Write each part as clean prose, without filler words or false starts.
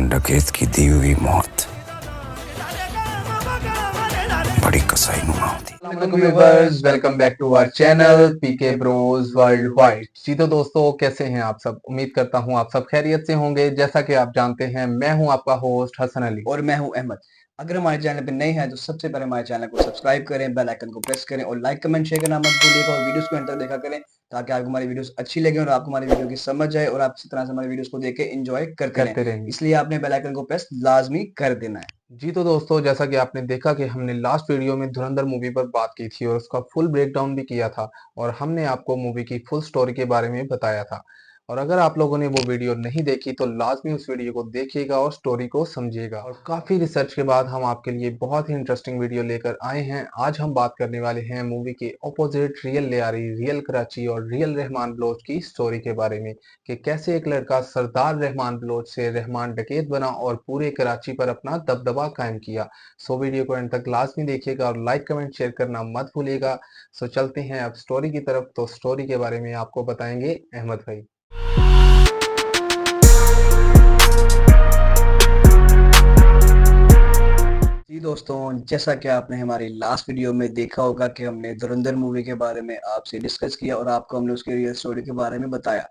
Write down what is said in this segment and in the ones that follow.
डकैत की दी हुई मौत बड़ी कसाईनुमा होती है। Viewers, welcome back to our channel PK Bros world wide. जी तो दोस्तों, कैसे हैं आप सब? उम्मीद करता हूं आप सब खैरियत से होंगे। जैसा कि आप जानते हैं, मैं हूं आपका होस्ट हसन अली और मैं हूं अहमद। अगर हमारे चैनल पे नए हैं तो सबसे पहले हमारे चैनल को सब्सक्राइब करें, बेल आइकन को प्रेस करें और लाइक कमेंट शेयर करना मत भूलिएगा और वीडियोस को अंत तक देखा करें ताकि आपको हमारी वीडियोस अच्छी लगे और आपको हमारी वीडियो की समझ आए और आप इसी तरह से हमारी वीडियोस को देख के एंजॉय करते रहें। इसलिए आपने बेल आइकन को प्रेस लाजमी कर देना है। जी तो दोस्तों, जैसा कि आपने देखा कि हमने लास्ट वीडियो में धुरंधर मूवी पर बात की थी और उसका फुल ब्रेकडाउन भी किया था और हमने आपको मूवी की फुल स्टोरी के बारे में बताया था। और अगर आप लोगों ने वो वीडियो नहीं देखी तो लाजमी उस वीडियो को देखिएगा और स्टोरी को समझिएगा। और काफी रिसर्च के बाद हम आपके लिए बहुत ही इंटरेस्टिंग वीडियो लेकर आए हैं। आज हम बात करने वाले हैं मूवी के opposite real Lyari, real Karachi और रियल रहमान बलोच की स्टोरी के बारे में कि कैसे एक लड़का सरदार रहमान बलोच से रहमान डकैत बना और पूरे कराची पर अपना दबदबा कायम किया। सो वीडियो को एंड तक लाजमी देखिएगा और लाइक कमेंट शेयर करना मत भूलिएगा। सो चलते हैं अब स्टोरी की तरफ। तो स्टोरी के बारे में आपको बताएंगे अहमद भाई। जी दोस्तों, जैसा कि आपने हमारी लास्ट वीडियो में देखा होगा कि हमने धुरंधर मूवी के बारे में आपसे डिस्कस किया और आपको हमने उसकी रियल स्टोरी के बारे में बताया,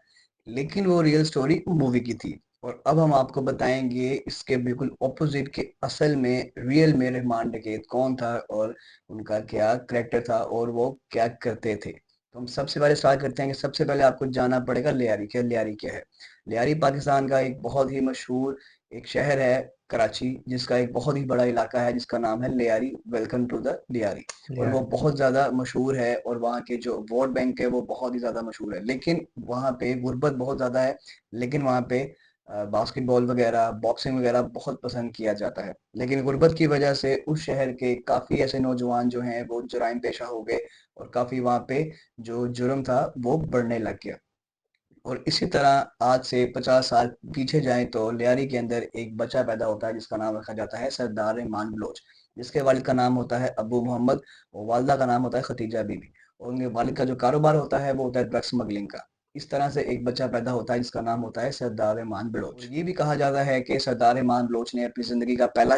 लेकिन वो रियल स्टोरी मूवी की थी। और अब हम आपको बताएंगे इसके बिल्कुल ऑपोजिट के असल में रियल में रहमान डकैत कौन था और उनका क्या करेक्टर था और वो क्या करते थे। तो हम सबसे पहले स्टार्ट करते हैं कि सबसे पहले आपको जानना पड़ेगा लियारी क्या है। लियारी पाकिस्तान का एक बहुत ही मशहूर एक शहर है कराची, जिसका एक बहुत ही बड़ा इलाका है जिसका नाम है Lyari. Welcome to the Lyari. और वो बहुत ज़्यादा मशहूर है और वहाँ के जो वोट बैंक है वो बहुत ही ज़्यादा मशहूर है, लेकिन वहाँ पे गुर्बत बहुत ज़्यादा है। लेकिन वहाँ पे बास्केटबॉल वगैरह, बॉक्सिंग वगैरह बहुत पसंद किया जाता है। लेकिन गुर्बत की वजह से उस शहर के काफ़ी ऐसे नौजवान जो हैं वो जराइम पेशा हो गए और काफ़ी वहाँ पे जो जुर्म था वो बढ़ने लग गया। और इसी तरह आज से 50 साल पीछे जाएं तो लियारी के अंदर एक बच्चा पैदा होता है जिसका नाम रखा जाता है सरदार रहमान बलोच, जिसके वालिद का नाम होता है अबू मोहम्मद और वालदा का नाम होता है खतीजा बीबी। और उनके वालिद का जो कारोबार होता है वो होता है ड्रग स्मगलिंग का। इस तरह से एक बच्चा पैदा होता है जिसका नाम होता है सरदार रहमान बलोच। ये भी कहा जाता है कि सरदार रहमान बलोच ने अपनी जिंदगी का पहला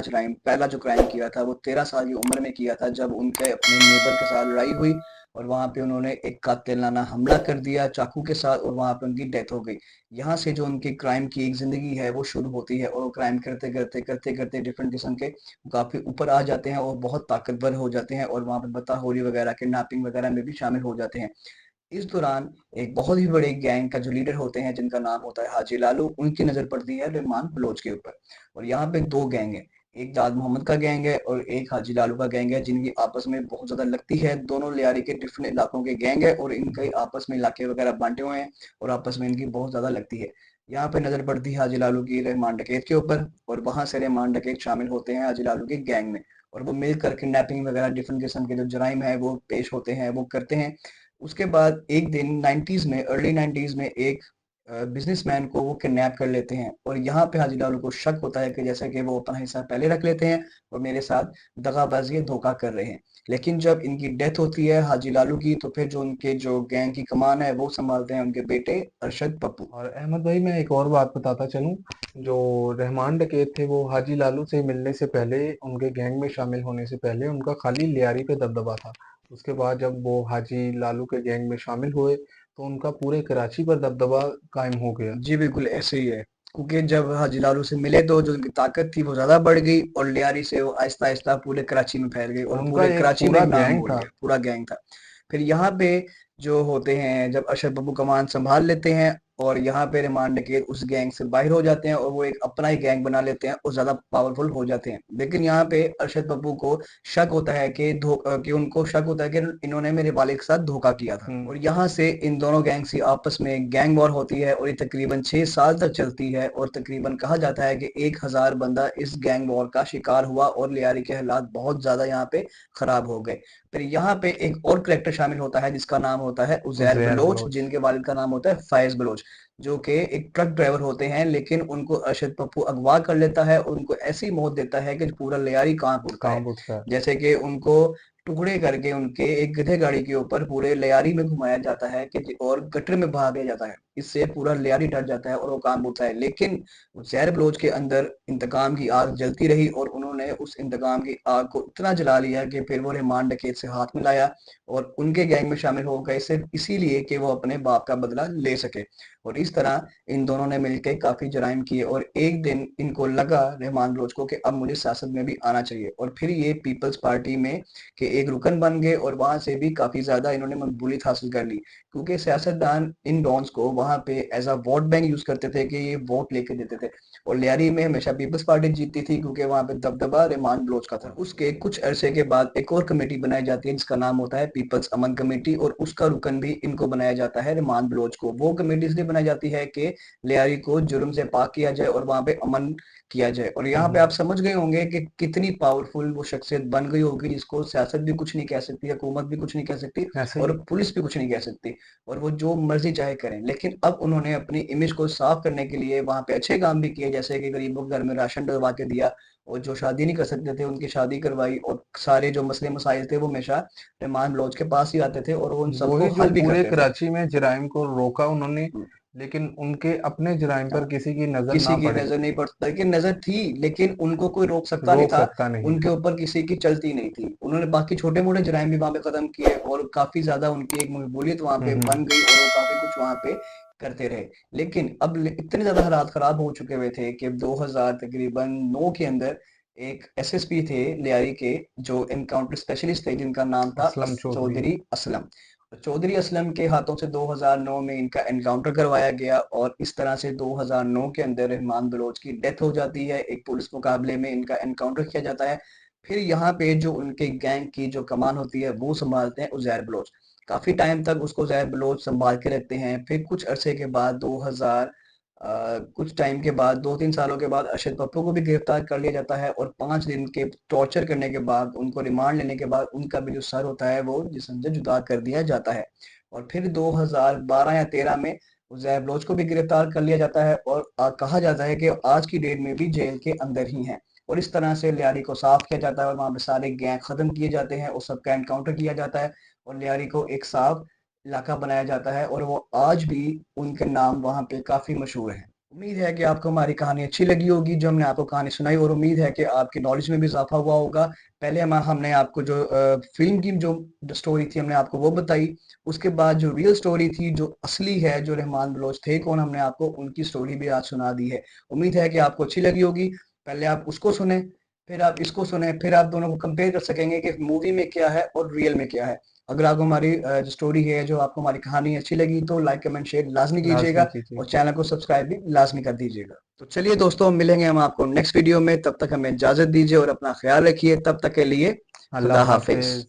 जो क्राइम किया था वो 13 साल की उम्र में किया था, जब उनके अपने नेबर के साथ लड़ाई हुई और वहाँ पे उन्होंने एक कातिलाना हमला कर दिया चाकू के साथ और वहाँ पे उनकी डेथ हो गई। यहाँ से जो उनकी क्राइम की एक ज़िंदगी है वो शुरू होती है और वो क्राइम करते करते डिफरेंट किस्म के काफ़ी ऊपर आ जाते हैं और बहुत ताकतवर हो जाते हैं और वहाँ पे बत्ताखोरी वगैरह, किडनैपिंग वगैरह में भी शामिल हो जाते हैं। इस दौरान एक बहुत ही बड़े गैंग का जो लीडर होते हैं जिनका नाम होता है हाजी लालू, उनकी नज़र पड़ती है रहमान बलोच के ऊपर। और यहाँ पे 2 गैंग हैं, एक दाद मोहम्मद का गैंग है और एक हाजी लालू का गैंग है, जिनकी आपस में बहुत ज़्यादा लगती है। दोनों लियारी के डिफरेंट इलाकों के गैंग है और इनके आपस में इलाके वगैरह बांटे हुए हैं और आपस में इनकी बहुत ज़्यादा लगती है। यहाँ पे नज़र पड़ती है हाजी लालू की रहमान डकैत के ऊपर और वहाँ से रहमान डकैत शामिल होते हैं हाजी लालू के गैंग में और वो मिलकर किडनैपिंग वगैरह डिफरेंट किस्म के जो जराइम है वो पेश होते हैं, वो करते हैं। उसके बाद एक दिन 90s में, अर्ली 90s में एक बिजनेसमैन को वो किडनैप कर लेते हैं और यहाँ पे हाजी लालू को शक होता है कि जैसे कि वो अपना हिस्सा पहले रख लेते हैं और मेरे साथ दगाबाजी धोखा कर रहे हैं। लेकिन जब इनकी डेथ होती है हाजी लालू की तो फिर जो उनके जो गैंग की कमान है वो संभालते हैं उनके बेटे अरशद पप्पू। और अहमद भाई, मैं एक और बात बताता चलूं। जो रहमान डकैत थे वो हाजी लालू से मिलने से पहले, उनके गैंग में शामिल होने से पहले उनका खाली लियारी पे दबदबा था। उसके बाद जब वो हाजी लालू के गैंग में शामिल हुए तो उनका पूरे कराची पर दबदबा कायम हो गया। जी बिल्कुल ऐसे ही है, क्योंकि जब हाजी लालू से मिले तो जो उनकी ताकत थी वो ज्यादा बढ़ गई और लियारी से वो आहिस्ता आहिस्ता पूरे कराची में फैल गई और उनका पूरे एक कराची में पूरा एक नाम गैंग हो था। गया, पूरा गैंग था। फिर यहाँ पे जो होते हैं, जब अरशद बब्बू कमान संभाल लेते हैं और यहाँ पे रहमान डकैत उस गैंग से बाहर हो जाते हैं और वो एक अपना ही गैंग बना लेते हैं और ज्यादा पावरफुल हो जाते हैं। लेकिन यहाँ पे अरशद बब्बू को शक होता है कि उनको शक होता है कि इन्होंने मेरे वालिद के साथ धोखा किया था और यहाँ से इन दोनों गैंग्स की आपस में गैंग वॉर होती है और ये तकरीबन 6 साल तक चलती है और तकरीबन कहा जाता है कि 1000 बंदा इस गैंग वॉर का शिकार हुआ और लियारी के हालात बहुत ज्यादा यहाँ पे खराब हो गए। फिर यहाँ पे एक और करेक्टर शामिल होता है जिसका नाम होता है उजैर उजैर बलोच, बलोच। जिनके वालिद का नाम होता है फायज बलोच। जो कि एक ट्रक ड्राइवर होते हैं, लेकिन उनको अरशद पप्पू अगवा कर लेता है और उनको ऐसी मौत देता है कि पूरा लियारी कांप उठता है। कांप उठता है। जैसे कि उनको टुकड़े करके उनके एक गधे गाड़ी के ऊपर पूरे लियारी में घुमाया जाता है कि और गटर में बहा दिया जाता है। इससे पूरा लियारी डर जाता है और वो कांप उठता है। लेकिन ज़हर बलोच के अंदर इंतकाम की आग जलती रही और उन्होंने उस इंतकाम की आग को इतना जला लिया कि फिर वो रहमान डकैत से हाथ मिलाया और उनके गैंग में शामिल हो गए, सिर्फ इसीलिए कि वो अपने बाप का बदला ले सके। और इस तरह इन दोनों ने मिलकर काफी जराइम किए और एक दिन इनको लगा रहमान बलोच को कि अब मुझे सियासत में भी आना चाहिए, और फिर ये पीपल्स पार्टी में के एक रुकन बन गए और वहां से भी काफी ज्यादा इन्होंने मकबूलियत हासिल कर ली, क्योंकि सियासतदान इन डॉन्स को वहां पे as a vote bank use करते थे कि ये वोट लेके देते थे। और लियारी में हमेशा पीपल्स पार्टी जीतती थी क्योंकि वहां पे दबदबा रहमान बलोच का था। उसके कुछ अरसे के बाद एक और कमेटी बनाई जाती है जिसका नाम होता है पीपल्स अमन कमेटी, और उसका रुकन भी इनको बनाया जाता है रहमान बलोच को। वो कमेटी इसलिए बनाई जाती है कि लियारी को जुर्म से पाक किया जाए और वहां पे अमन किया जाए। और यहाँ पे आप समझ गए होंगे कि कितनी पावरफुल वो शख्सियत बन गई होगी जिसको सियासत भी कुछ नहीं कह सकती, हुकूमत भी कुछ नहीं कह सकती ऐसे और ही पुलिस भी कुछ नहीं कह सकती, और वो जो मर्जी चाहे करें। लेकिन अब उन्होंने अपनी इमेज को साफ करने के लिए वहां पे अच्छे काम भी किए, जैसे कि गरीबों के घर में राशन डलवा के दिया और जो शादी नहीं कर सकते थे उनकी शादी करवाई, और सारे जो मसले मसाइल थे वो हमेशा रहमान बलोच के पास ही आते थे और वो उन सबको वही जो हल भी पूरे करते थे। कराची में जराइम को रोका उन्होंने, हम्म, लेकिन उनके अपने जराइम पर हाँ। किसी की नजर किसी ना की पड़े। नजर नहीं पड़ता, लेकिन नजर थी, लेकिन उनको कोई रोक सकता नहीं रोक था। सकता नहीं उनके था। ऊपर किसी की चलती नहीं थी। उन्होंने बाकी छोटे मोटे जराइम भी वहां पे खत्म किए और काफी ज्यादा उनकी एक मकबूलियत वहां पे हम्म। बन गई और वो काफी कुछ वहां पे करते रहे। लेकिन अब इतने ज्यादा हालात खराब हो चुके हुए थे कि 2000 तकरीबन 9 के अंदर एक एसएसपी थे लियारी के जो एनकाउंटर स्पेशलिस्ट थे जिनका नाम था असलम चौधरी। चौधरी असलम। चौधरी असलम के हाथों से 2009 में इनका एनकाउंटर करवाया गया और इस तरह से 2009 के अंदर रहमान बलोच की डेथ हो जाती है। एक पुलिस मुकाबले में इनका एनकाउंटर किया जाता है। फिर यहाँ पे जो उनके गैंग की जो कमान होती है वो संभालते हैं उजैर बलोच। काफी टाइम तक उसको उजैर बलोच संभाल के रखते हैं। फिर कुछ अरसे के बाद 2000 कुछ टाइम के बाद 2-3 सालों के बाद अरशद पप्पू को भी गिरफ्तार कर लिया जाता है और 5 दिन के टॉर्चर करने के बाद उनको रिमांड लेने के बाद उनका भी जो सर होता है वो जिस्म से जुदा कर दिया जाता है। और फिर 2012 या 13 में उज़ैर बलोच को भी गिरफ्तार कर लिया जाता है और कहा जाता है कि आज की डेट में भी जेल के अंदर ही हैं। और इस तरह से लियारी को साफ किया जाता है और वहाँ पे सारे गैंग खत्म किए जाते हैं और सबका एनकाउंटर किया जाता है और लियारी को एक साफ इलाका बनाया जाता है और वो आज भी उनके नाम वहाँ पे काफी मशहूर हैं। उम्मीद है कि आपको हमारी कहानी अच्छी लगी होगी जो हमने आपको कहानी सुनाई, और उम्मीद है कि आपकी नॉलेज में भी इजाफा हुआ होगा। पहले हमने आपको जो फिल्म की जो स्टोरी थी हमने आपको वो बताई। उसके बाद जो रियल स्टोरी थी जो असली है जो रहमान बलोच थे कौन, हमने आपको उनकी स्टोरी भी आज सुना दी है। उम्मीद है कि आपको अच्छी लगी होगी। पहले आप उसको सुने, फिर आप इसको सुने, फिर आप दोनों को कंपेयर कर सकेंगे कि मूवी में क्या है और रियल में क्या है। अगर आपको हमारी जो स्टोरी है, जो आपको हमारी कहानी अच्छी लगी तो लाइक कमेंट शेयर लाजमी लाजमी कीजिएगा कीजिए। और चैनल को सब्सक्राइब भी लाजमी कर दीजिएगा। तो चलिए दोस्तों, मिलेंगे हम आपको नेक्स्ट वीडियो में। तब तक हमें इजाजत दीजिए और अपना ख्याल रखिए। तब तक के लिए खुदा अल्लाह हाफिज। हाफिज।